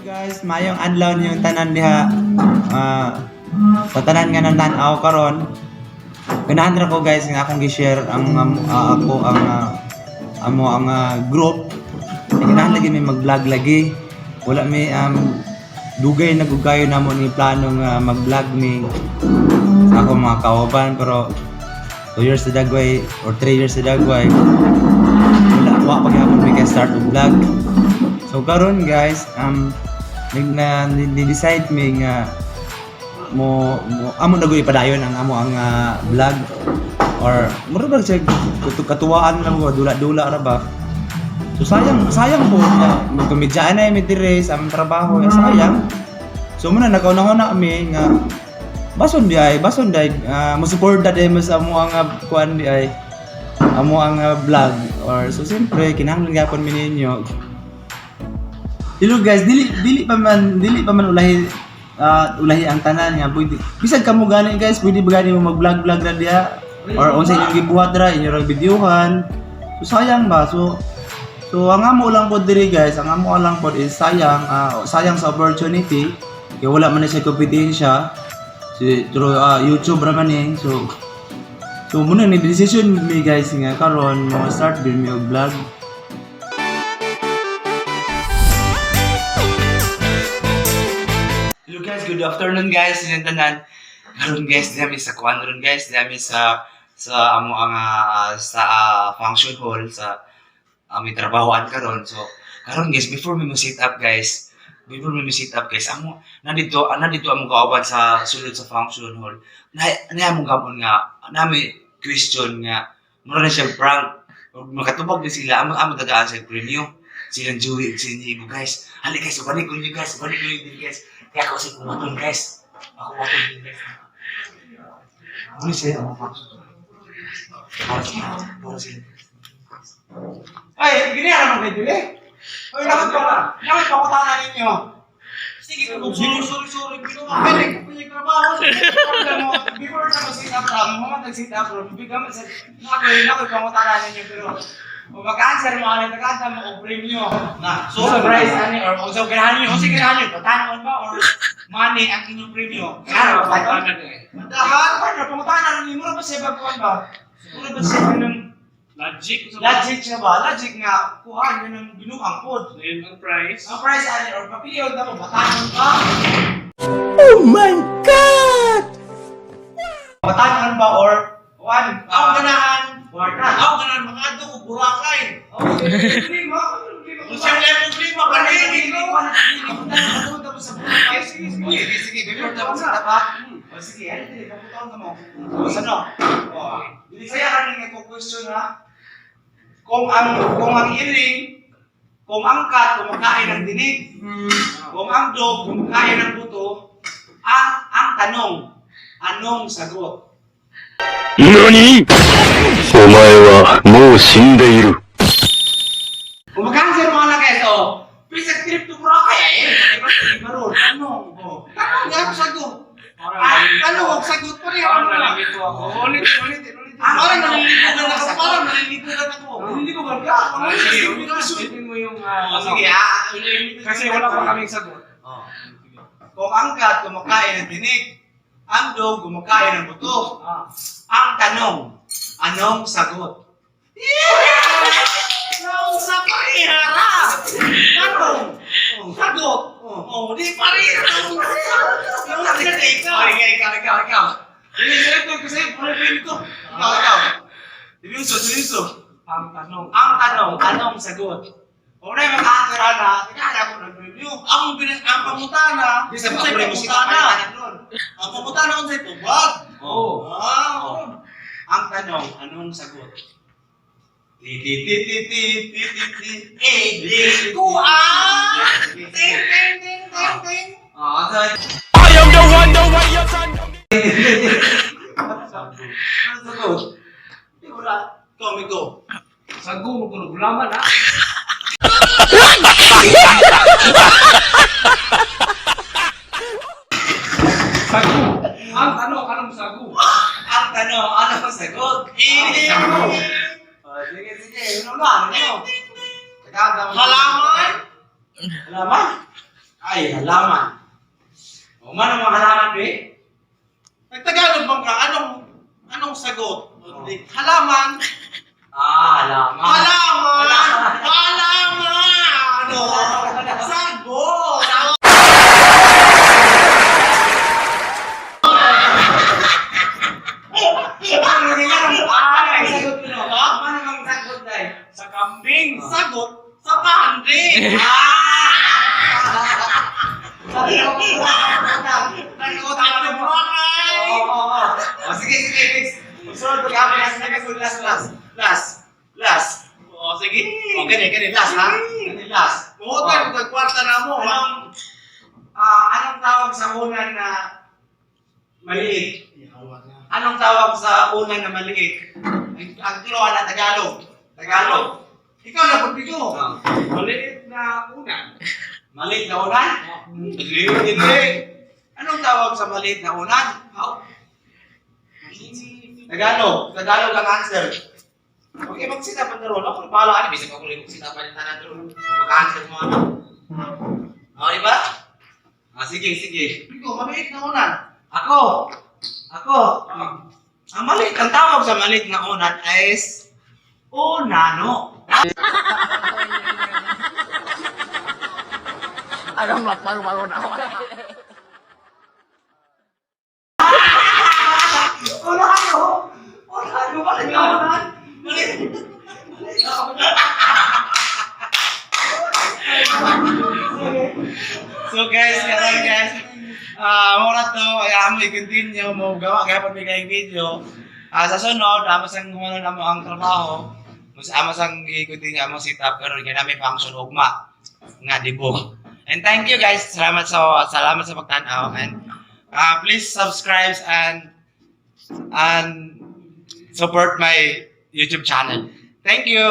Guys, mayong adlaw niyong tanan diha sa tanan nga nan-tanaw karon. Ganahan ra ko guys nga akong gi-share ang ako ang amo ang group. Ganahan lagi may mag-vlog lagi. Wala may dugay na gugayo namo ni plano nga mag-vlog mi sa akong mga kauban pero 2 years sa dagway or 3 years sa dagway wala pa gyapon mi start og vlog. So karon guys, ni-decide mi nga mo amo nagoy padayon ang amo ang vlog or mura ba siya katuwaan lang ko dula-dula ra ba. So sayang po nga magkomedya na mi dire sa among trabaho sayang. So muna nakauna-una mi nga bason di ay mo support day mo sa amo ang kuan di ay amo ang vlog or so siyempre kinahanglan gyapon mi ninyo. Hello guys, dili pa man ulahi ang tanan nga pwede. Bisag kamo gani guys, pwede ba gani mo mag-vlog ra diha or unsa inyong gibuhat ra inyo ra videohan. So sayang ba? So ang amo lang po diri guys, ang amo lang po is sayang sa opportunity. Kaya wala man na siya kompetensya. Through YouTube ra man eh. So muna ni decision mi guys nga karon mo start din mi og vlog. Hello guys, good afternoon guys. Ilang tanan. Karon guys, dami sa kuan ron guys, dami sa amo ang sa function hall sa aming trabahoan karon. So karon guys, before mi mo set up guys, amo nandito amo kauban sa sulod sa function hall. Na among gabon nga nami question nga mura na siya prank. Makatubag din sila amo tagaan sa premyo. Silang Joey ug sinibo guys. Hali guys, balik ko guys. Kaya ako sa kumaton guys. Ako kumaton din guys. Ano siya? Para siya. Ay, gini naman kayo eh. Ay, nakapakutanan ninyo. Sige, sorry. Pwede trabaho. Before na mag-sit up lang, mag-sit up lang. Bigyan mo sa nakapakutanan ninyo pero mag-answer mo ano, nag-answer mo o premyo. So, surprise ani or also ganahan niyo, patanon ba or money ang inyong premyo? Ano, patanon eh. Dahan, pangutanan niyo mo ba siya bagkuan ba? Mura ba siya ng logic siya ba? Logic nga kuhaan niyo ng binuang pod. Ang price. Ang price ani or papiliw na mo patanon ba? Oh my god! Patanon ba or kuan? Ang ganahan ako ganan makadto ko Boracay. Lima. Siyang lima pa rin. Ako tapos sa Boracay. Sige, before tapos sa tapak. Sige, ano din kaputon ka mo. Ano? Dili saya kaning ko question ha. Kung ang iring, kung ang cat kumakain ng dinig, kung ang dog kumakain ng buto, ang tanong, anong sagot? NANI?! お前はもう死んでいる。 Kumakanswer mga lakeso. Bisa trip to Boracay eh. Baron. Tanong. Tanong nga sagot. Tanong sagot pa rin. Nalilito ako. Ulit. Parang nalilito na ako. Hindi ko ba ka? Sige mo yung Sige kasi wala pa kaming sagot. Kung ang cat kumakain ng tinik, ang dog kumakain ng buto. Ang tanong, anong sagot? Anong sa parihara? Tanong, sagot. Di parihara. Yung natin ikaw. Hindi sa'yo kasi pulipin ko. Ikaw. Seryoso. Ang tanong, Anong sagot? Kung na yung makakira na, tinala ko nag-review. Ang pamutana, Bisa kung pa sa'yo ako musika pamutana. Ang pamutana kung sa'yo tubag. Oo. Ang tanong, anong sagot? Ting. I am the one, the way your son. Ano sagot? Hindi ko na. Go. sago mo kuno gulaman ha. Sago. Ang tanong, anong sago? Ang tanong, anong sagot? Sago. Sige. Ano? Halaman? Ay, halaman. O man ang mga halaman, be? Nagtagalog bang ka? Anong sagot? Halaman. Halaman. Halaman! Halaman! Ano? Sagot! Ano nga sagot mo? Ano ang sagot dahil? Sa kambing. Sagot sa pandi. Sige, next. Sunod ko last. O, sige. Ganyan, last ha? Ganyan, last. Muhutan ko kwarta na mo. Anong tawag sa unan na maliit? Anong tawag sa unan na maliit? Ang tinuan na Tagalog. Ikaw na pagbigo. Maliit na unan. Maliit na unan? Hindi. Anong tawag sa maliit na unan? Tagalog ang answer. Okay, magsita pa na ron. Ako, bahala ka. Bisag ako rin magsita pa rin na ron. Mag-answer mo ano. Okay ba? Sige. Ikaw, maliit na unan. Ako. Ang maliit, ang tawag sa maliit na unan is unano. Alam mo, paru-paru na ako. Unano, maliit na unan. So guys, mura to, ay amo i-continue mo gawa kaya pag may kayong video. Sa sunod, amo sang humano na mo ang trabaho. Mas amo sang i-continue amo setup karon kay namin function ugma nga dibog. And thank you guys. Salamat sa pagtanaw and please subscribe and support my YouTube channel. Thank you.